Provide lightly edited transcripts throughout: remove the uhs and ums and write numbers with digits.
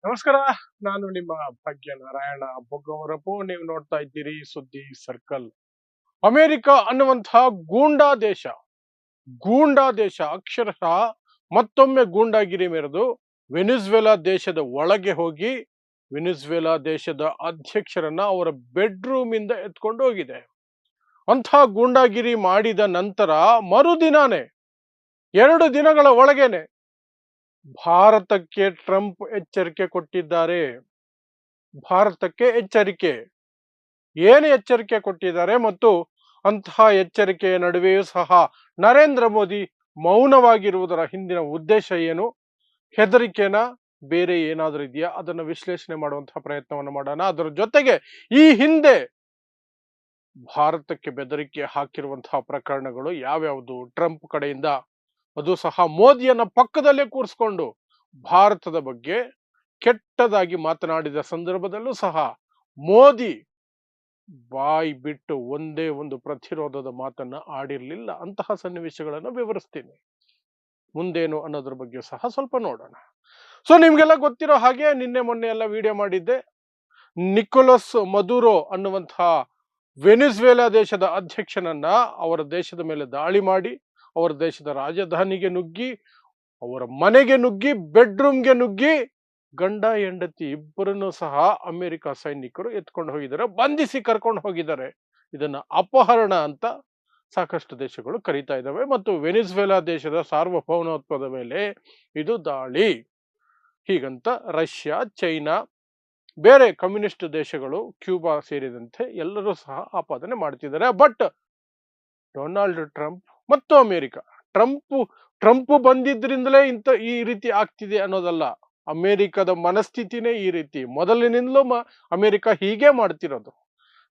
ನಮಸ್ಕಾರ. ನಾನು ನಿಮ್ಮ ಭಾಗ್ಯ ನಾರಾಯಣ ಬೊಗ್ಗವರಪು. ನೀವು ನೋಡ್ತಾ ಇದ್ದೀರಿ ಸುದ್ದಿ ಸರ್ಕಲ್. ಅಮೆರಿಕ ಅನ್ನುವಂತಹ ಗೂಂಡಾ ದೇಶ ಅಕ್ಷರಶಃ ಮತ್ತೊಮ್ಮೆ ಗೂಂಡಾಗಿರಿ ಮೆರೆದು ವೆನಿಜುವೆಲಾ ದೇಶದ ಒಳಗೆ ಹೋಗಿ ವೆನಿಜುವೆಲಾ ದೇಶದ ಅಧ್ಯಕ್ಷರನ್ನ ಅವರ ಬೆಡ್ರೂಮ್ ಇಂದ ಎತ್ಕೊಂಡು ಹೋಗಿದೆ. ಅಂಥ ಗೂಂಡಾಗಿರಿ ಮಾಡಿದ ನಂತರ ಮರುದಿನಾನೇ 2 ದಿನಗಳ ಒಳಗೇನೆ ಭಾರತಕ್ಕೆ ಟ್ರಂಪ್ ಎಚ್ಚರಿಕೆ ಕೊಟ್ಟಿದ್ದಾರೆ. ಭಾರತಕ್ಕೆ ಎಚ್ಚರಿಕೆ, ಏನು ಎಚ್ಚರಿಕೆ ಕೊಟ್ಟಿದ್ದಾರೆ ಮತ್ತು ಅಂತಹ ಎಚ್ಚರಿಕೆಯ ನಡುವೆಯೂ ಸಹ ನರೇಂದ್ರ ಮೋದಿ ಮೌನವಾಗಿರುವುದರ ಹಿಂದಿನ ಉದ್ದೇಶ ಏನು, ಹೆದರಿಕೆನ ಬೇರೆ ಏನಾದರೂ ಇದೆಯಾ, ಅದನ್ನು ವಿಶ್ಲೇಷಣೆ ಮಾಡುವಂತಹ ಪ್ರಯತ್ನವನ್ನು ಮಾಡೋಣ. ಅದರ ಜೊತೆಗೆ ಈ ಹಿಂದೆ ಭಾರತಕ್ಕೆ ಬೆದರಿಕೆ ಹಾಕಿರುವಂತಹ ಪ್ರಕರಣಗಳು ಯಾವ್ಯಾವುದು, ಟ್ರಂಪ್ ಕಡೆಯಿಂದ, ಅದು ಸಹ ಮೋದಿಯನ್ನ ಪಕ್ಕದಲ್ಲೇ ಕೂರಿಸ್ಕೊಂಡು ಭಾರತದ ಬಗ್ಗೆ ಕೆಟ್ಟದಾಗಿ ಮಾತನಾಡಿದ ಸಂದರ್ಭದಲ್ಲೂ ಸಹ ಮೋದಿ ಬಾಯಿ ಬಿಟ್ಟು ಒಂದೇ ಒಂದು ಪ್ರತಿರೋಧದ ಮಾತನ್ನ ಆಡಿರ್ಲಿಲ್ಲ. ಅಂತಹ ಸನ್ನಿವೇಶಗಳನ್ನು ವಿವರಿಸ್ತೀನಿ ಮುಂದೇನು ಅನ್ನೋದ್ರ ಬಗ್ಗೆ ಸಹ ಸ್ವಲ್ಪ ನೋಡೋಣ. ಸೊ ನಿಮ್ಗೆಲ್ಲ ಗೊತ್ತಿರೋ ಹಾಗೆ ನಿನ್ನೆ ಮೊನ್ನೆ ಎಲ್ಲ ವಿಡಿಯೋ ಮಾಡಿದ್ದೆ. ನಿಕೋಲಸ್ ಮದುರೋ ಅನ್ನುವಂತಹ ವೆನಿಜುವೆಲಾ ದೇಶದ ಅಧ್ಯಕ್ಷನನ್ನ ಅವರ ದೇಶದ ಮೇಲೆ ದಾಳಿ ಮಾಡಿ ಅವರ ದೇಶದ ರಾಜಧಾನಿಗೆ ನುಗ್ಗಿ, ಅವರ ಮನೆಗೆ ನುಗ್ಗಿ, ಬೆಡ್ರೂಮ್ಗೆ ನುಗ್ಗಿ, ಗಂಡ ಹೆಂಡತಿ ಇಬ್ಬರನ್ನು ಸಹ ಅಮೆರಿಕ ಸೈನಿಕರು ಎತ್ಕೊಂಡು ಹೋಗಿದ್ದಾರೆ, ಬಂಧಿಸಿ ಕರ್ಕೊಂಡು ಹೋಗಿದ್ದಾರೆ. ಇದನ್ನ ಅಪಹರಣ ಅಂತ ಸಾಕಷ್ಟು ದೇಶಗಳು ಕರೀತಾ ಇದ್ದಾವೆ. ಮತ್ತು ವೆನಿಜುವೆಲಾ ದೇಶದ ಸಾರ್ವಭೌಮತ್ವದ ಮೇಲೆ ಇದು ದಾಳಿ ಹೀಗಂತ ರಷ್ಯಾ, ಚೈನಾ, ಬೇರೆ ಕಮ್ಯುನಿಸ್ಟ್ ದೇಶಗಳು, ಕ್ಯೂಬಾ ಸೇರಿದಂತೆ ಎಲ್ಲರೂ ಸಹ ಆಪಾದನೆ ಮಾಡ್ತಿದ್ದಾರೆ. ಬಟ್ ಡೊನಾಲ್ಡ್ ಟ್ರಂಪ್ ಮತ್ತು ಅಮೆರಿಕ, ಟ್ರಂಪ್ ಬಂದಿದ್ರಿಂದಲೇ ಈ ರೀತಿ ಆಗ್ತಿದೆ ಅನ್ನೋದಲ್ಲ, ಅಮೆರಿಕದ ಮನಸ್ಥಿತಿನೇ ಈ ರೀತಿ. ಮೊದಲಿನಿಂದಲೂ ಅಮೆರಿಕ ಹೀಗೆ ಮಾಡ್ತಿರೋದು.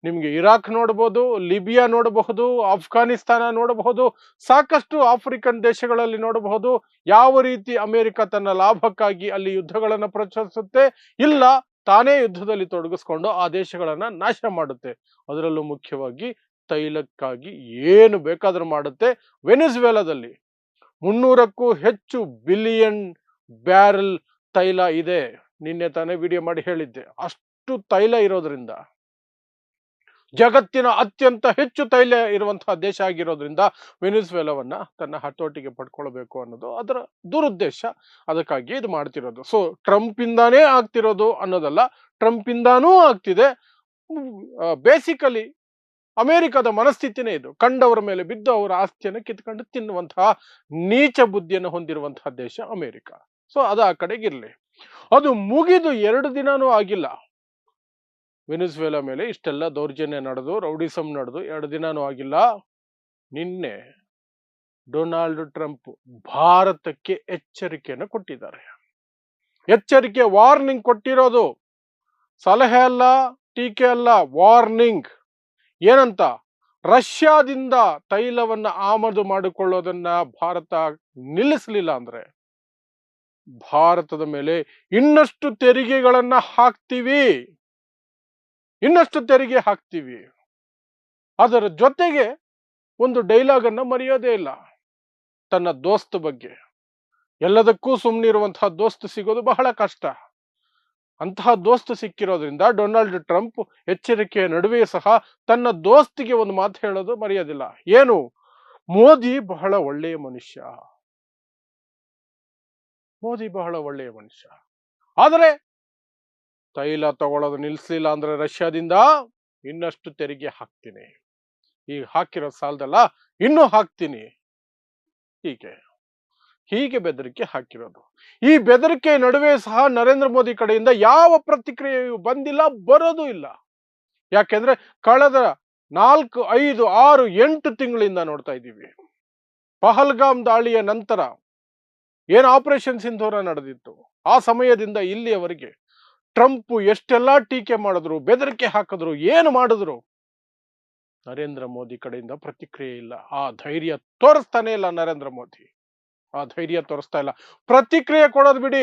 ನಿಮ್ಗೆ ಇರಾಕ್ ನೋಡಬಹುದು, ಲಿಬಿಯಾ ನೋಡಬಹುದು, ಅಫ್ಘಾನಿಸ್ತಾನ ನೋಡಬಹುದು, ಸಾಕಷ್ಟು ಆಫ್ರಿಕನ್ ದೇಶಗಳಲ್ಲಿ ನೋಡಬಹುದು. ಯಾವ ರೀತಿ ಅಮೆರಿಕ ತನ್ನ ಲಾಭಕ್ಕಾಗಿ ಅಲ್ಲಿ ಯುದ್ಧಗಳನ್ನು ಪ್ರಚೋದಿಸುತ್ತೆ, ಇಲ್ಲ ತಾನೇ ಯುದ್ಧದಲ್ಲಿ ತೊಡಗಿಸ್ಕೊಂಡು ಆ ದೇಶಗಳನ್ನ ನಾಶ ಮಾಡುತ್ತೆ. ಅದರಲ್ಲೂ ಮುಖ್ಯವಾಗಿ ತೈಲಕ್ಕಾಗಿ ಏನು ಬೇಕಾದ್ರೂ ಮಾಡುತ್ತೆ. ವೆನಿಜುವೆಲಾದಲ್ಲಿ 300ಕ್ಕೂ ಹೆಚ್ಚು ಬಿಲಿಯನ್ ಬ್ಯಾರೆಲ್ ತೈಲ ಇದೆ. ನಿನ್ನೆ ತಾನೇ ವಿಡಿಯೋ ಮಾಡಿ ಹೇಳಿದ್ದೆ. ಅಷ್ಟು ತೈಲ ಇರೋದ್ರಿಂದ, ಜಗತ್ತಿನ ಅತ್ಯಂತ ಹೆಚ್ಚು ತೈಲ ಇರುವಂತಹ ದೇಶ ಆಗಿರೋದ್ರಿಂದ ವೆನಿಜುವೆಲಾವನ್ನ ತನ್ನ ಹತೋಟಿಗೆ ಪಡ್ಕೊಳ್ಬೇಕು ಅನ್ನೋದು ಅದರ ದುರುದ್ದೇಶ. ಅದಕ್ಕಾಗಿ ಇದು ಮಾಡ್ತಿರೋದು. ಸೊ ಟ್ರಂಪ್ ಇಂದಾನೇ ಆಗ್ತಿರೋದು ಅನ್ನೋದಲ್ಲ, ಟ್ರಂಪ್ ಇಂದಾನೂ ಆಗ್ತಿದೆ. ಬೇಸಿಕಲಿ ಅಮೆರಿಕದ ಮನಸ್ಥಿತಿನೇ ಇದು. ಕಂಡವರ ಮೇಲೆ ಬಿದ್ದು ಅವರ ಆಸ್ತಿಯನ್ನು ಕಿತ್ಕೊಂಡು ತಿನ್ನುವಂತಹ ನೀಚ ಬುದ್ಧಿಯನ್ನು ಹೊಂದಿರುವಂತಹ ದೇಶ ಅಮೆರಿಕ. ಸೊ ಅದು ಆ ಕಡೆಗಿರ್ಲಿ. ಅದು ಮುಗಿದು 2 ದಿನಾನೂ ಆಗಿಲ್ಲ, ವೆನಿಜುವೆಲಾ ಮೇಲೆ ಇಷ್ಟೆಲ್ಲ ದೌರ್ಜನ್ಯ ನಡೆದು, ರೌಡಿಸಂ ನಡೆದು 2 ದಿನಾನೂ ಆಗಿಲ್ಲ. ನಿನ್ನೆ ಡೊನಾಲ್ಡ್ ಟ್ರಂಪ್ ಭಾರತಕ್ಕೆ ಎಚ್ಚರಿಕೆಯನ್ನು ಕೊಟ್ಟಿದ್ದಾರೆ. ಎಚ್ಚರಿಕೆ, ವಾರ್ನಿಂಗ್ ಕೊಟ್ಟಿರೋದು. ಸಲಹೆ ಅಲ್ಲ, ಟೀಕೆ ಅಲ್ಲ, ವಾರ್ನಿಂಗ್. ಏನಂತ? ರಷ್ಯಾದಿಂದ ತೈಲವನ್ನ ಆಮದು ಮಾಡಿಕೊಳ್ಳೋದನ್ನ ಭಾರತ ನಿಲ್ಲಿಸಲಿಲ್ಲ ಅಂದ್ರೆ ಭಾರತದ ಮೇಲೆ ಇನ್ನಷ್ಟು ತೆರಿಗೆಗಳನ್ನ ಹಾಕ್ತೀವಿ, ಇನ್ನಷ್ಟು ತೆರಿಗೆ ಹಾಕ್ತೀವಿ. ಅದರ ಜೊತೆಗೆ ಒಂದು ಡೈಲಾಗ್ ಅನ್ನ ಮರೆಯೋದೇ ಇಲ್ಲ, ತನ್ನ ದೋಸ್ತ್ ಬಗ್ಗೆ. ಎಲ್ಲದಕ್ಕೂ ಸುಮ್ಮನಿರುವಂತಹ ದೋಸ್ತ್ ಸಿಗೋದು ಬಹಳ ಕಷ್ಟ. ಅಂತಹ ದೋಸ್ತ್ ಸಿಕ್ಕಿರೋದ್ರಿಂದ ಡೊನಾಲ್ಡ್ ಟ್ರಂಪ್ ಎಚ್ಚರಿಕೆಯ ನಡುವೆಯೂ ಸಹ ತನ್ನ ದೋಸ್ತಿಗೆ ಒಂದು ಮಾತು ಹೇಳೋದು ಮರೆಯೋದಿಲ್ಲ. ಏನು? ಮೋದಿ ಬಹಳ ಒಳ್ಳೆಯ ಮನುಷ್ಯ, ಮೋದಿ ಬಹಳ ಒಳ್ಳೆಯ ಮನುಷ್ಯ, ಆದರೆ ತೈಲ ತಗೊಳ್ಳೋದು ನಿಲ್ಲಿಸಲಿಲ್ಲ ಅಂದ್ರೆ ರಷ್ಯಾದಿಂದ ಇನ್ನಷ್ಟು ತೆರಿಗೆ ಹಾಕ್ತೀನಿ, ಈಗ ಹಾಕಿರೋ ಸಾಲದಲ್ಲ ಇನ್ನೂ ಹಾಕ್ತೀನಿ, ಹೀಗೆ ಬೆದರಿಕೆ ಹಾಕಿರೋದು. ಈ ಬೆದರಿಕೆ ನಡುವೆ ಸಹ ನರೇಂದ್ರ ಮೋದಿ ಕಡೆಯಿಂದ ಯಾವ ಪ್ರತಿಕ್ರಿಯೆಯೂ ಬಂದಿಲ್ಲ, ಬರೋದು ಇಲ್ಲ. ಯಾಕೆಂದ್ರೆ ಕಳೆದ 4, 5, 6, 8 ತಿಂಗಳಿಂದ ನೋಡ್ತಾ ಇದ್ದೀವಿ. ಪಹಲ್ಗಾಮ್ ದಾಳಿಯ ನಂತರ ಏನು ಆಪರೇಷನ್ ಸಿಂಧೂರ ನಡೆದಿತ್ತು, ಆ ಸಮಯದಿಂದ ಇಲ್ಲಿಯವರೆಗೆ ಟ್ರಂಪ್ ಎಷ್ಟೆಲ್ಲಾ ಟೀಕೆ ಮಾಡಿದ್ರು, ಬೆದರಿಕೆ ಹಾಕಿದ್ರು, ಏನು ಮಾಡಿದ್ರು, ನರೇಂದ್ರ ಮೋದಿ ಕಡೆಯಿಂದ ಪ್ರತಿಕ್ರಿಯೆ ಇಲ್ಲ. ಆ ಧೈರ್ಯ ತೋರಿಸ್ತಾನೆ ಇಲ್ಲ ನರೇಂದ್ರ ಮೋದಿ, ಆ ಧೈರ್ಯ ತೋರಿಸ್ತಾ ಇಲ್ಲ. ಪ್ರತಿಕ್ರಿಯೆ ಕೊಡೋದು ಬಿಡಿ,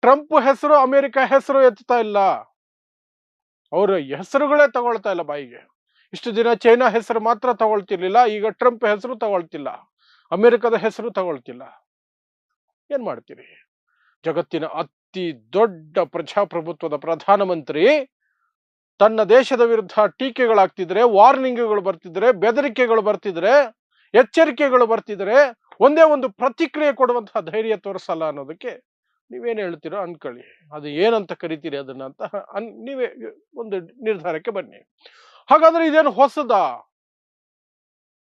ಟ್ರಂಪ್ ಹೆಸರು, ಅಮೆರಿಕ ಹೆಸರು ಎತ್ತಾ ಇಲ್ಲ, ಅವ್ರ ಹೆಸರುಗಳೇ ತಗೊಳ್ತಾ ಇಲ್ಲ ಬಾಯಿಗೆ. ಇಷ್ಟು ದಿನ ಚೈನಾ ಹೆಸರು ಮಾತ್ರ ತಗೊಳ್ತಿರ್ಲಿಲ್ಲ, ಈಗ ಟ್ರಂಪ್ ಹೆಸರು ತಗೊಳ್ತಿಲ್ಲ, ಅಮೆರಿಕದ ಹೆಸರು ತಗೊಳ್ತಿಲ್ಲ. ಏನ್ ಮಾಡ್ತೀರಿ? ಜಗತ್ತಿನ ಅತಿ ದೊಡ್ಡ ಪ್ರಜಾಪ್ರಭುತ್ವದ ಪ್ರಧಾನಮಂತ್ರಿ ತನ್ನ ದೇಶದ ವಿರುದ್ಧ ಟೀಕೆಗಳಾಗ್ತಿದ್ರೆ, ವಾರ್ನಿಂಗ್ಗಳು ಬರ್ತಿದ್ರೆ, ಬೆದರಿಕೆಗಳು ಬರ್ತಿದ್ರೆ, ಎಚ್ಚರಿಕೆಗಳು ಬರ್ತಿದ್ರೆ ಒಂದೇ ಒಂದು ಪ್ರತಿಕ್ರಿಯೆ ಕೊಡುವಂತಹ ಧೈರ್ಯ ತೋರಿಸಲ್ಲ ಅನ್ನೋದಕ್ಕೆ ನೀವೇನು ಹೇಳ್ತೀರೋ ಅನ್ಕೊಳ್ಳಿ. ಅದು ಏನಂತ ಕರಿತೀರಿ ಅದನ್ನ ಅಂತ ನೀವೇ ಒಂದು ನಿರ್ಧಾರಕ್ಕೆ ಬನ್ನಿ. ಹಾಗಾದ್ರೆ ಇದೇನು ಹೊಸದಾ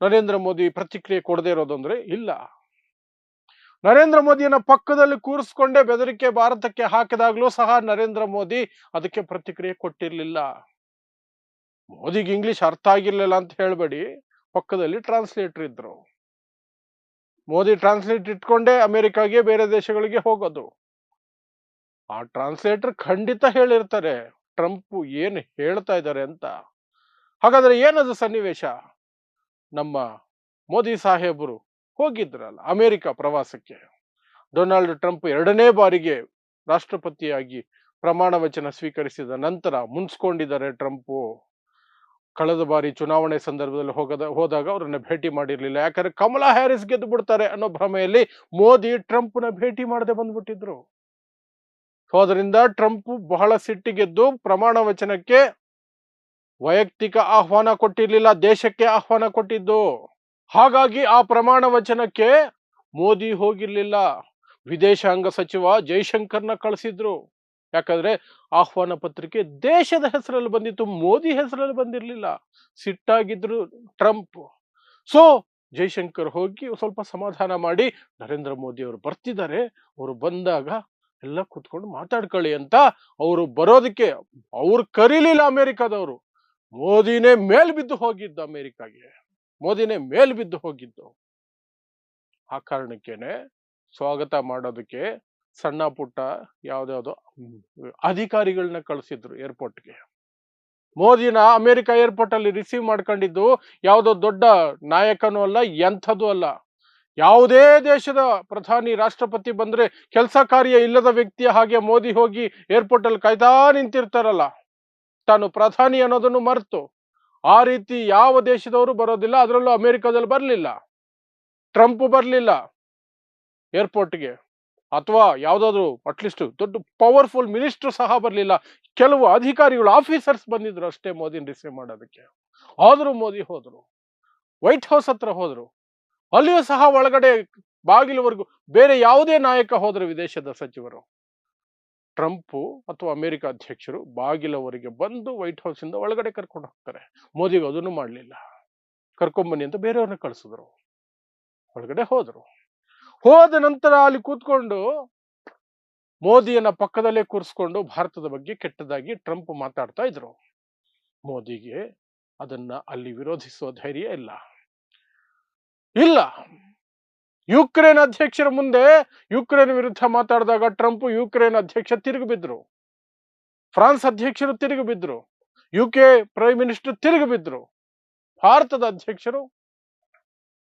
ನರೇಂದ್ರ ಮೋದಿ ಪ್ರತಿಕ್ರಿಯೆ ಕೊಡದೇ ಇರೋದು? ಅಂದ್ರೆ ಇಲ್ಲ. ನರೇಂದ್ರ ಮೋದಿಯನ್ನ ಪಕ್ಕದಲ್ಲಿ ಕೂರಿಸ್ಕೊಂಡೇ ಬೆದರಿಕೆ ಭಾರತಕ್ಕೆ ಹಾಕಿದಾಗ್ಲೂ ಸಹ ನರೇಂದ್ರ ಮೋದಿ ಅದಕ್ಕೆ ಪ್ರತಿಕ್ರಿಯೆ ಕೊಟ್ಟಿರ್ಲಿಲ್ಲ. ಮೋದಿಗೆ ಇಂಗ್ಲಿಷ್ ಅರ್ಥ ಆಗಿರ್ಲಿಲ್ಲ ಅಂತ ಹೇಳ್ಬೇಡಿ, ಪಕ್ಕದಲ್ಲಿ ಟ್ರಾನ್ಸ್ಲೇಟರ್ ಇದ್ರು. ಮೋದಿ ಟ್ರಾನ್ಸ್ಲೇಟ್ ಇಟ್ಕೊಂಡೇ ಅಮೆರಿಕಾಗೆ ಬೇರೆ ದೇಶಗಳಿಗೆ ಹೋಗೋದು. ಆ ಟ್ರಾನ್ಸ್ಲೇಟರ್ ಖಂಡಿತ ಹೇಳಿರ್ತಾರೆ ಟ್ರಂಪ್ ಏನ್ ಹೇಳ್ತಾ ಇದ್ದಾರೆ ಅಂತ. ಹಾಗಾದ್ರೆ ಏನದು ಸನ್ನಿವೇಶ? ನಮ್ಮ ಮೋದಿ ಸಾಹೇಬರು ಹೋಗಿದ್ರಲ್ಲ ಅಮೆರಿಕ ಪ್ರವಾಸಕ್ಕೆ. ಡೊನಾಲ್ಡ್ ಟ್ರಂಪ್ 2ನೇ ಬಾರಿಗೆ ರಾಷ್ಟ್ರಪತಿಯಾಗಿ ಪ್ರಮಾಣ ವಚನ ಸ್ವೀಕರಿಸಿದ ನಂತರ ಮುನ್ಸ್ಕೊಂಡಿದ್ದಾರೆ ಟ್ರಂಪ್. ಕಳೆದ ಬಾರಿ ಚುನಾವಣೆ ಸಂದರ್ಭದಲ್ಲಿ ಹೋದಾಗ ಅವರನ್ನ ಭೇಟಿ ಮಾಡಿರ್ಲಿಲ್ಲ. ಯಾಕಂದ್ರೆ ಕಮಲಾ ಹ್ಯಾರಿಸ್ ಗೆದ್ದು ಬಿಡ್ತಾರೆ ಅನ್ನೋ ಭ್ರಮೆಯಲ್ಲಿ ಮೋದಿ ಟ್ರಂಪ್ನ ಭೇಟಿ ಮಾಡದೆ ಬಂದ್ಬಿಟ್ಟಿದ್ರು. ಅದರಿಂದ ಟ್ರಂಪ್ ಬಹಳ ಸಿಟ್ಟಿಗೆದ್ದು ಪ್ರಮಾಣ ವಚನಕ್ಕೆ ವೈಯಕ್ತಿಕ ಆಹ್ವಾನ ಕೊಟ್ಟಿರ್ಲಿಲ್ಲ, ದೇಶಕ್ಕೆ ಆಹ್ವಾನ ಕೊಟ್ಟಿದ್ದು. ಹಾಗಾಗಿ ಆ ಪ್ರಮಾಣ ವಚನಕ್ಕೆ ಮೋದಿ ಹೋಗಿರ್ಲಿಲ್ಲ. ವಿದೇಶಾಂಗ ಸಚಿವ ಜೈಶಂಕರ್ನ ಕಳಿಸಿದ್ರು. ಯಾಕಂದ್ರೆ ಆಹ್ವಾನ ಪತ್ರಿಕೆ ದೇಶದ ಹೆಸರಲ್ಲಿ ಬಂದಿತ್ತು, ಮೋದಿ ಹೆಸರಲ್ಲಿ ಬಂದಿರ್ಲಿಲ್ಲ. ಸಿಟ್ಟಾಗಿದ್ರು ಟ್ರಂಪ್. ಸೊ ಜೈಶಂಕರ್ ಹೋಗಿ ಸ್ವಲ್ಪ ಸಮಾಧಾನ ಮಾಡಿ, ನರೇಂದ್ರ ಮೋದಿ ಅವರು ಬರ್ತಿದ್ದಾರೆ, ಅವರು ಬಂದಾಗ ಎಲ್ಲ ಕೂತ್ಕೊಂಡು ಮಾತಾಡ್ಕೊಳ್ಳಿ ಅಂತ ಅವರು ಬರೋದಕ್ಕೆ ಅವ್ರು ಕರೀಲಿಲ್ಲ. ಅಮೆರಿಕದವರು ಮೋದಿನೇ ಮೇಲ್ ಬಿದ್ದು ಹೋಗಿದ್ದು, ಅಮೆರಿಕಾಗೆ ಮೋದಿನೇ ಮೇಲ್ ಬಿದ್ದು ಹೋಗಿದ್ದು. ಆ ಕಾರಣಕ್ಕೇನೆ ಸ್ವಾಗತ ಮಾಡೋದಕ್ಕೆ ಸಣ್ಣ ಪುಟ್ಟ ಯಾವ್ದಾವ್ದೋ ಅಧಿಕಾರಿಗಳನ್ನ ಕಳಿಸಿದ್ರು ಏರ್ಪೋರ್ಟ್ಗೆ. ಮೋದಿನ ಅಮೆರಿಕ ಏರ್ಪೋರ್ಟ್ ಅಲ್ಲಿ ರಿಸೀವ್ ಮಾಡ್ಕೊಂಡಿದ್ದು ಯಾವುದೋ ದೊಡ್ಡ ನಾಯಕನೂ ಅಲ್ಲ, ಎಂಥದ್ದು ಅಲ್ಲ. ಯಾವುದೇ ದೇಶದ ಪ್ರಧಾನಿ ರಾಷ್ಟ್ರಪತಿ ಬಂದ್ರೆ ಕೆಲಸ ಕಾರ್ಯ ಇಲ್ಲದ ವ್ಯಕ್ತಿಯ ಹಾಗೆ ಮೋದಿ ಹೋಗಿ ಏರ್ಪೋರ್ಟ್ ಅಲ್ಲಿ ಕಾಯ್ತಾ ನಿಂತಿರ್ತಾರಲ್ಲ, ತಾನು ಪ್ರಧಾನಿ ಅನ್ನೋದನ್ನು ಮರೆತು. ಆ ರೀತಿ ಯಾವ ದೇಶದವರು ಬರೋದಿಲ್ಲ, ಅದರಲ್ಲೂ ಅಮೆರಿಕದಲ್ಲಿ ಬರ್ಲಿಲ್ಲ. ಟ್ರಂಪ್ ಬರ್ಲಿಲ್ಲ ಏರ್ಪೋರ್ಟ್ಗೆ, ಅಥವಾ ಯಾವ್ದಾದ್ರು ಅಟ್ಲೀಸ್ಟ್ ದೊಡ್ಡ ಪವರ್ಫುಲ್ ಮಿನಿಸ್ಟರ್ ಸಹ ಬರ್ಲಿಲ್ಲ. ಕೆಲವು ಅಧಿಕಾರಿಗಳು, ಆಫೀಸರ್ಸ್ ಬಂದಿದ್ರು ಅಷ್ಟೇ ಮೋದಿನ ರಿಸೀವ್ ಮಾಡೋದಕ್ಕೆ. ಆದ್ರೂ ಮೋದಿ ಹೋದ್ರು, ವೈಟ್ ಹೌಸ್ ಹತ್ರ ಹೋದ್ರು. ಅಲ್ಲಿಯೂ ಸಹ ಒಳಗಡೆ ಬಾಗಿಲವರೆಗೂ ಬೇರೆ ಯಾವುದೇ ನಾಯಕ ಹೋದ್ರು, ವಿದೇಶದ ಸಚಿವರು, ಟ್ರಂಪ್ ಅಥವಾ ಅಮೆರಿಕ ಅಧ್ಯಕ್ಷರು ಬಾಗಿಲವರೆಗೆ ಬಂದು ವೈಟ್ ಹೌಸ್ ಇಂದ ಒಳಗಡೆ ಕರ್ಕೊಂಡು ಹೋಗ್ತಾರೆ. ಮೋದಿಗೆ ಅದನ್ನು ಮಾಡ್ಲಿಲ್ಲ. ಕರ್ಕೊಂಬನ್ನಿ ಅಂತ ಬೇರೆಯವ್ರನ್ನ ಕಳಿಸಿದ್ರು. ಒಳಗಡೆ ಹೋದ್ರು. ಹೋದ ನಂತರ ಅಲ್ಲಿ ಕೂತ್ಕೊಂಡು ಮೋದಿಯನ್ನ ಪಕ್ಕದಲ್ಲೇ ಕೂರಿಸ್ಕೊಂಡು ಭಾರತದ ಬಗ್ಗೆ ಕೆಟ್ಟದಾಗಿ ಟ್ರಂಪ್ ಮಾತಾಡ್ತಾ ಇದ್ರು. ಮೋದಿಗೆ ಅದನ್ನ ಅಲ್ಲಿ ವಿರೋಧಿಸುವ ಧೈರ್ಯ ಇಲ್ಲ. ಯುಕ್ರೇನ್ ಅಧ್ಯಕ್ಷರ ಮುಂದೆ ಯುಕ್ರೇನ್ ವಿರುದ್ಧ ಮಾತಾಡಿದಾಗ ಟ್ರಂಪ್ ಯುಕ್ರೇನ್ ಅಧ್ಯಕ್ಷ ತಿರುಗಿ ಬಿದ್ರು, ಫ್ರಾನ್ಸ್ ಅಧ್ಯಕ್ಷರು ತಿರುಗಿ ಬಿದ್ರು, UK ಪ್ರೈಮ್ ಮಿನಿಸ್ಟರ್ ತಿರುಗಿ ಬಿದ್ರು. ಭಾರತದ ಅಧ್ಯಕ್ಷರು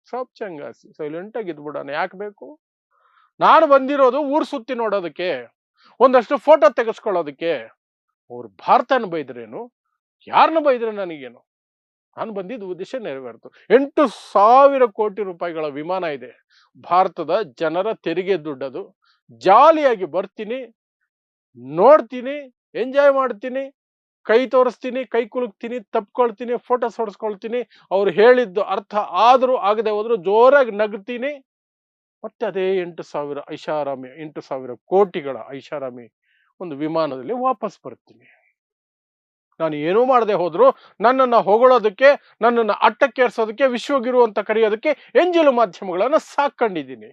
ಸಾಪ್ ಚಂಗಾಸಿ ಸೈಲೆಂಟ್ ಆಗಿದ್ಬಿಡೋಣ, ಯಾಕೆ ಬೇಕು? ನಾನು ಬಂದಿರೋದು ಊರ್ ಸುತ್ತಿ ನೋಡೋದಕ್ಕೆ, ಒಂದಷ್ಟು ಫೋಟೋ ತೆಗೆಸ್ಕೊಳ್ಳೋದಕ್ಕೆ. ಅವ್ರು ಭಾರತನ ಬೈದ್ರೇನು, ಯಾರನ್ನ ಬೈದ್ರೆ ನನಗೇನು? ನಾನು ಬಂದಿದ್ದು ಉದ್ದೇಶ ನೆರವೇರ್ತು. 8,000 ಕೋಟಿ ರೂಪಾಯಿಗಳ ವಿಮಾನ ಇದೆ, ಭಾರತದ ಜನರ ತೆರಿಗೆ ದುಡ್ಡದು. ಜಾಲಿಯಾಗಿ ಬರ್ತೀನಿ, ನೋಡ್ತೀನಿ, ಎಂಜಾಯ್ ಮಾಡ್ತೀನಿ, ಕೈ ತೋರಿಸ್ತೀನಿ, ಕೈ ಕುಲುಕ್ತೀನಿ, ತಪ್ಕೊಳ್ತೀನಿ, ಫೋಟೋಸ್ ಹೊಡ್ಸ್ಕೊಳ್ತೀನಿ. ಅವ್ರು ಹೇಳಿದ್ದು ಅರ್ಥ ಆದ್ರೂ ಆಗದೆ ಹೋದ್ರು ಜೋರಾಗಿ ನಗ್ತೀನಿ. ಮತ್ತೆ ಅದೇ 8,000 ಕೋಟಿಗಳ ಐಷಾರಾಮಿ ಒಂದು ವಿಮಾನದಲ್ಲಿ ವಾಪಸ್ ಬರ್ತೀನಿ. ನಾನು ಏನೂ ಮಾಡದೆ ಹೋದ್ರು ನನ್ನನ್ನು ಹೊಗಳೋದಕ್ಕೆ, ನನ್ನನ್ನು ಅಟ್ಟಕ್ಕೇರ್ಸೋದಕ್ಕೆ, ವಿಶ್ವಗುರು ಅಂತ ಕರೆಯೋದಕ್ಕೆ ಎಂಜಲು ಮಾಧ್ಯಮಗಳನ್ನ ಸಾಕೊಂಡಿದ್ದೀನಿ.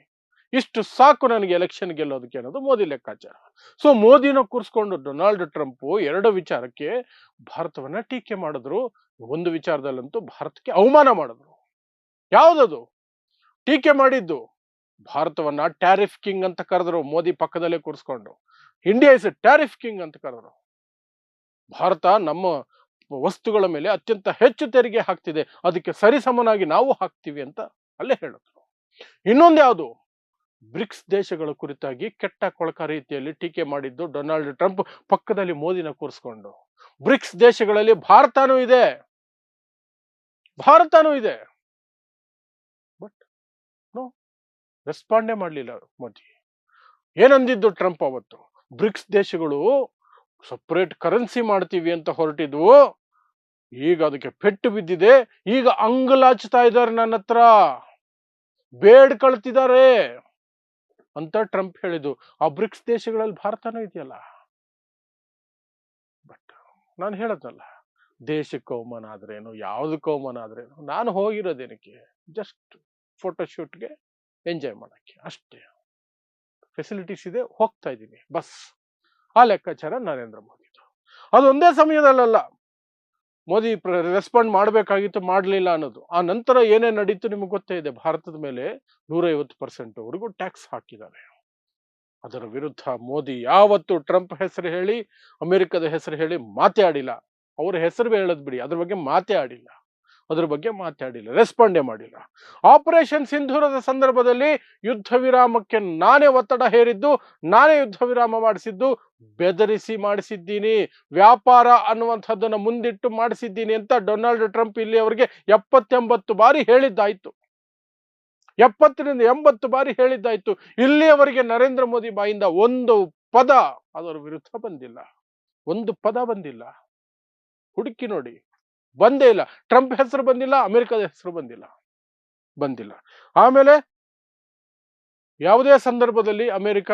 ಇಷ್ಟು ಸಾಕು ನನಗೆ ಎಲೆಕ್ಷನ್ ಗೆಲ್ಲೋದಕ್ಕೆ ಅನ್ನೋದು ಮೋದಿ ಲೆಕ್ಕಾಚಾರ. ಸೊ ಮೋದಿನ ಕೂರಿಸ್ಕೊಂಡು ಡೊನಾಲ್ಡ್ ಟ್ರಂಪ್ 2 ವಿಚಾರಕ್ಕೆ ಭಾರತವನ್ನ ಟೀಕೆ ಮಾಡಿದ್ರು. ಒಂದು ವಿಚಾರದಲ್ಲಂತೂ ಭಾರತಕ್ಕೆ ಅವಮಾನ ಮಾಡಿದ್ರು. ಯಾವ್ದದು ಟೀಕೆ ಮಾಡಿದ್ದು? ಭಾರತವನ್ನ ಟ್ಯಾರಿಫ್ ಕಿಂಗ್ ಅಂತ ಕರೆದ್ರು. ಮೋದಿ ಪಕ್ಕದಲ್ಲೇ ಕೂರಿಸ್ಕೊಂಡು India is a tariff king ಅಂತ ಕರೆದ್ರು. ಭಾರತ ನಮ್ಮ ವಸ್ತುಗಳ ಮೇಲೆ ಅತ್ಯಂತ ಹೆಚ್ಚು ತೆರಿಗೆ ಹಾಕ್ತಿದೆ, ಅದಕ್ಕೆ ಸರಿಸಮನಾಗಿ ನಾವು ಹಾಕ್ತೀವಿ ಅಂತ ಅಲ್ಲೇ ಹೇಳಿದ್ರು. ಇನ್ನೊಂದು ಯಾವುದು? ಬ್ರಿಕ್ಸ್ ದೇಶಗಳ ಕುರಿತಾಗಿ ಕೆಟ್ಟ ಕೊಳಕ ರೀತಿಯಲ್ಲಿ ಟೀಕೆ ಮಾಡಿದ್ದು ಡೊನಾಲ್ಡ್ ಟ್ರಂಪ್ ಪಕ್ಕದಲ್ಲಿ ಮೋದಿನ ಕೂರಿಸ್ಕೊಂಡು. ಬ್ರಿಕ್ಸ್ ದೇಶಗಳಲ್ಲಿ ಭಾರತನೂ ಇದೆ, ಬಟ್ ನೋ ರೆಸ್ಪಾಂಡೇ ಮಾಡಲಿಲ್ಲ ಮೋದಿ. ಏನಂದಿದ್ದು ಟ್ರಂಪ್ ಅವತ್ತು? ಬ್ರಿಕ್ಸ್ ದೇಶಗಳು ಸಪರೇಟ್ ಕರೆನ್ಸಿ ಮಾಡ್ತೀವಿ ಅಂತ ಹೊರಟಿದ್ವು. ಈಗ ಅದಕ್ಕೆ ಪೆಟ್ಟು ಬಿದ್ದಿದೆ. ಈಗ ಅಂಗಲಾಚ್ತಾ ಇದ್ದಾರೆ, ನನ್ನ ಹತ್ರ ಬೇಡ್ಕೊಳ್ತಿದ್ದಾರೆ ಅಂತ ಟ್ರಂಪ್ ಹೇಳಿದ್ದು. ಆ ಬ್ರಿಕ್ಸ್ ದೇಶಗಳಲ್ಲಿ ಭಾರತನೂ ಇದೆಯಲ್ಲ. ಬಟ್ ನಾನು ಹೇಳದ್ನಲ್ಲ, ದೇಶಕ್ಕೆ ಅವಮಾನ ಆದ್ರೇನು, ಯಾವ್ದಕ್ಕೆ ಅವಮಾನ ಆದ್ರೇನು, ನಾನು ಹೋಗಿರೋದೇನಕ್ಕೆ, ಜಸ್ಟ್ ಫೋಟೋಶೂಟ್ಗೆ, ಎಂಜಾಯ್ ಮಾಡಕ್ಕೆ ಅಷ್ಟೇ. ಫೆಸಿಲಿಟೀಸ್ ಇದೆ, ಹೋಗ್ತಾ ಇದ್ದೀನಿ ಬಸ್. ಆ ಲೆಕ್ಕಾಚಾರ ನರೇಂದ್ರ ಮೋದಿದು. ಅದೊಂದೇ ಸಮಯದಲ್ಲ, ಮೋದಿ ರೆಸ್ಪಾಂಡ್ ಮಾಡಬೇಕಾಗಿತ್ತು, ಮಾಡಲಿಲ್ಲ ಅನ್ನೋದು. ಆ ನಂತರ ಏನೇ ನಡೀತು ನಿಮ್ಗೆ ಗೊತ್ತೇ ಇದೆ. ಭಾರತದ ಮೇಲೆ 150% ವರೆಗೂ ಟ್ಯಾಕ್ಸ್ ಹಾಕಿದ್ದಾರೆ. ಅದರ ವಿರುದ್ಧ ಮೋದಿ ಯಾವತ್ತು ಟ್ರಂಪ್ ಹೆಸರು ಹೇಳಿ, ಅಮೆರಿಕದ ಹೆಸರು ಹೇಳಿ ಮಾತೇ ಆಡಿಲ್ಲ. ಅವ್ರ ಹೆಸರು ಹೇಳದ್ ಬಿಡಿ, ಅದ್ರ ಬಗ್ಗೆ ಮಾತೇ ಆಡಿಲ್ಲ. ರೆಸ್ಪಾಂಡೇ ಮಾಡಿಲ್ಲ. ಆಪರೇಷನ್ ಸಿಂಧೂರದ ಸಂದರ್ಭದಲ್ಲಿ ಯುದ್ಧ ವಿರಾಮಕ್ಕೆ ನಾನೇ ಒತ್ತಡ ಹೇರಿದ್ದು, ನಾನೇ ಯುದ್ಧ ವಿರಾಮ ಮಾಡಿಸಿದ್ದು, ಬೆದರಿಸಿ ಮಾಡಿಸಿದ್ದೀನಿ, ವ್ಯಾಪಾರ ಅನ್ನುವಂಥದ್ದನ್ನ ಮುಂದಿಟ್ಟು ಮಾಡಿಸಿದ್ದೀನಿ ಅಂತ ಡೊನಾಲ್ಡ್ ಟ್ರಂಪ್ ಇಲ್ಲಿಯವರೆಗೆ 70-80 ಬಾರಿ ಹೇಳಿದ್ದಾಯ್ತು. 70-80 ಬಾರಿ ಹೇಳಿದ್ದಾಯ್ತು. ಇಲ್ಲಿಯವರೆಗೆ ನರೇಂದ್ರ ಮೋದಿ ಬಾಯಿಂದ ಒಂದು ಪದ ಅದರ ವಿರುದ್ಧ ಬಂದಿಲ್ಲ, ಒಂದು ಪದ ಬಂದಿಲ್ಲ. ಹುಡುಕಿ ನೋಡಿ, ಬಂದೇ ಇಲ್ಲ. ಟ್ರಂಪ್ ಹೆಸರು ಬಂದಿಲ್ಲ, ಅಮೆರಿಕದ ಹೆಸರು ಬಂದಿಲ್ಲ. ಆಮೇಲೆ ಯಾವುದೇ ಸಂದರ್ಭದಲ್ಲಿ ಅಮೆರಿಕ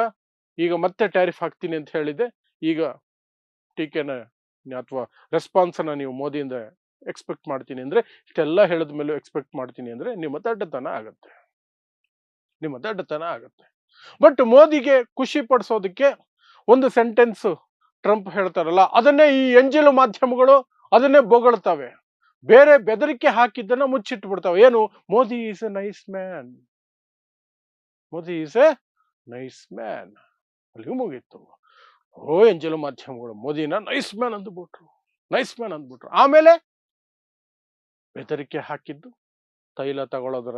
ಈಗ ಮತ್ತೆ ಟ್ಯಾರಿಫ್ ಹಾಕ್ತೀನಿ ಅಂತ ಹೇಳಿದೆ. ಈಗ ಟೀಕೆನ ಅಥವಾ ರೆಸ್ಪಾನ್ಸ್ ಅನ್ನ ನೀವು ಮೋದಿಯಿಂದ ಎಕ್ಸ್ಪೆಕ್ಟ್ ಮಾಡ್ತೀನಿ ಅಂದ್ರೆ, ಇಷ್ಟೆಲ್ಲ ಹೇಳಿದ ಮೇಲೆ ಎಕ್ಸ್ಪೆಕ್ಟ್ ಮಾಡ್ತೀನಿ ಅಂದ್ರೆ ನಿಮ್ಮ ದಡ್ಡತನ ಆಗತ್ತೆ. ಬಟ್ ಮೋದಿಗೆ ಖುಷಿ ಪಡಿಸೋದಕ್ಕೆ ಒಂದು ಸೆಂಟೆನ್ಸ್ ಟ್ರಂಪ್ ಹೇಳ್ತಾರಲ್ಲ, ಅದನ್ನೇ ಈ ಎಂಜಲು ಮಾಧ್ಯಮಗಳು ಅದನ್ನೇ ಬೊಗಳ್ತವೆ. ಬೇರೆ ಬೆದರಿಕೆ ಹಾಕಿದ್ದನ್ನ ಮುಚ್ಚಿಟ್ಟು ಬಿಡ್ತಾವೆ. ಏನು? Modi is A nice man, Modi is A nice man. ಅಲ್ಲಿಗೂ ಮುಗೀತು. ಎಂಜಲು ಮಾಧ್ಯಮಗಳು ಮೋದಿನ ನೈಸ್ ಮ್ಯಾನ್ ಅಂದ್ಬಿಟ್ರು. ಆಮೇಲೆ ಬೆದರಿಕೆ ಹಾಕಿದ್ದು, ತೈಲ ತಗೊಳ್ಳೋದು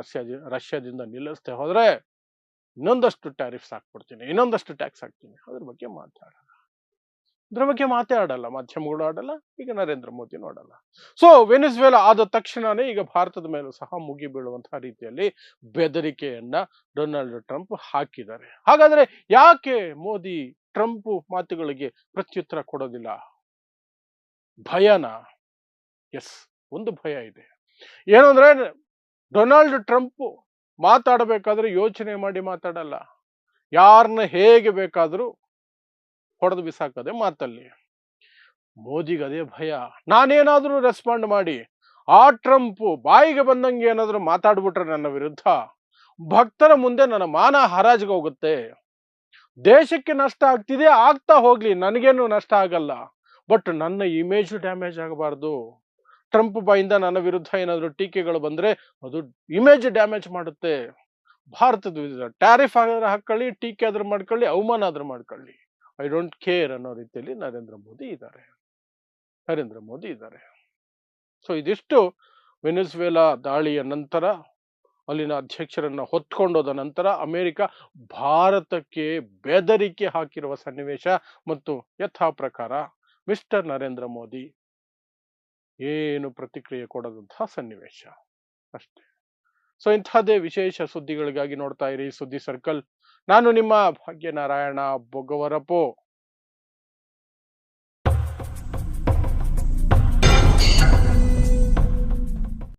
ರಷ್ಯಾದಿಂದ ನಿಲ್ಲಿಸ್ತೆ ಹೋದ್ರೆ ಇನ್ನೊಂದಷ್ಟು ಟ್ಯಾರಿಫ್ಸ್ ಹಾಕ್ಬಿಡ್ತೀನಿ, ಇನ್ನೊಂದಷ್ಟು ಟ್ಯಾಕ್ಸ್ ಹಾಕ್ತೀನಿ. ಅದ್ರ ಬಗ್ಗೆ ಮಾತಾಡಲ್ಲ ಮಾಧ್ಯಮಗಳು, ಆಡಲ್ಲ. ಈಗ ನರೇಂದ್ರ ಮೋದಿ ನೋಡಲ್ಲ. ಸೊ ವೆನಿಜುವೆಲಾ ಆದ ತಕ್ಷಣನೇ ಈಗ ಭಾರತದ ಮೇಲೂ ಸಹ ಮುಗಿ ಬೀಳುವಂತಹ ರೀತಿಯಲ್ಲಿ ಬೆದರಿಕೆಯನ್ನ ಡೊನಾಲ್ಡ್ ಟ್ರಂಪ್ ಹಾಕಿದ್ದಾರೆ. ಹಾಗಾದ್ರೆ ಯಾಕೆ ಮೋದಿ ಟ್ರಂಪ್ ಮಾತುಗಳಿಗೆ ಪ್ರತ್ಯುತ್ತರ ಕೊಡೋದಿಲ್ಲ? ಭಯನಾ? ಎಸ್, ಒಂದು ಭಯ ಇದೆ. ಏನು ಅಂದ್ರೆ, ಡೊನಾಲ್ಡ್ ಟ್ರಂಪ್ ಮಾತಾಡಬೇಕಾದ್ರೆ ಯೋಚನೆ ಮಾಡಿ ಮಾತಾಡಲ್ಲ. ಯಾರನ್ನ ಹೇಗೆ ಬೇಕಾದ್ರೂ ಹೊಡೆದು ಬಿಸಾಕದೆ ಮಾತಲ್ಲಿ. ಮೋದಿಗೆ ಅದೇ ಭಯ. ನಾನೇನಾದ್ರೂ ರೆಸ್ಪಾಂಡ್ ಮಾಡಿ ಆ ಟ್ರಂಪ್ ಬಾಯಿಗೆ ಬಂದಂಗೆ ಏನಾದ್ರೂ ಮಾತಾಡ್ಬಿಟ್ರೆ ನನ್ನ ವಿರುದ್ಧ, ಭಕ್ತರ ಮುಂದೆ ನನ್ನ ಮಾನ ಹರಾಜಿಗೆ ಹೋಗುತ್ತೆ. ದೇಶಕ್ಕೆ ನಷ್ಟ ಆಗ್ತಿದೆ, ಆಗ್ತಾ ಹೋಗ್ಲಿ, ನನಗೇನು ನಷ್ಟ ಆಗಲ್ಲ. ಬಟ್ ನನ್ನ ಇಮೇಜ್ ಡ್ಯಾಮೇಜ್ ಆಗಬಾರ್ದು. ಟ್ರಂಪ್ ಬಾಯಿಂದ ನನ್ನ ವಿರುದ್ಧ ಏನಾದ್ರು ಟೀಕೆಗಳು ಬಂದ್ರೆ ಅದು ಇಮೇಜ್ ಡ್ಯಾಮೇಜ್ ಮಾಡುತ್ತೆ. ಭಾರತದ ವಿರುದ್ಧ ಟ್ಯಾರಿಫ್ ಆದ್ರೆ ಹಾಕೊಳ್ಳಿ, ಟೀಕೆ ಆದ್ರೂ ಮಾಡ್ಕೊಳ್ಳಿ, ಅವಮಾನ ಆದ್ರೂ ಮಾಡ್ಕೊಳ್ಳಿ, ಐ ಡೋಂಟ್ ಕೇರ್ ಅನ್ನೋ ರೀತಿಯಲ್ಲಿ ನರೇಂದ್ರ ಮೋದಿ ಇದ್ದಾರೆ. ಸೊ ಇದಿಷ್ಟು ವೆನಿಜುವೆಲಾ ದಾಳಿಯ ನಂತರ, ಅಲ್ಲಿನ ಅಧ್ಯಕ್ಷರನ್ನ ಹೊತ್ಕೊಂಡೋದ ನಂತರ ಅಮೆರಿಕ ಭಾರತಕ್ಕೆ ಬೆದರಿಕೆ ಹಾಕಿರುವ ಸನ್ನಿವೇಶ ಮತ್ತು ಯಥಾ ಪ್ರಕಾರ ಮಿಸ್ಟರ್ ನರೇಂದ್ರ ಮೋದಿ ಏನು ಪ್ರತಿಕ್ರಿಯೆ ಕೊಡದಂತಹ ಸನ್ನಿವೇಶ ಅಷ್ಟೇ. ಸೊ ಇಂತಹದ್ದೇ ವಿಶೇಷ ಸುದ್ದಿಗಳಿಗಾಗಿ ನೋಡ್ತಾ ಇರಿ ಸುದ್ದಿ ಸರ್ಕಲ್. ನಾನು ನಿಮ್ಮ ಭಾಗ್ಯನಾರಾಯಣ ಬೊಗವರಪೋ.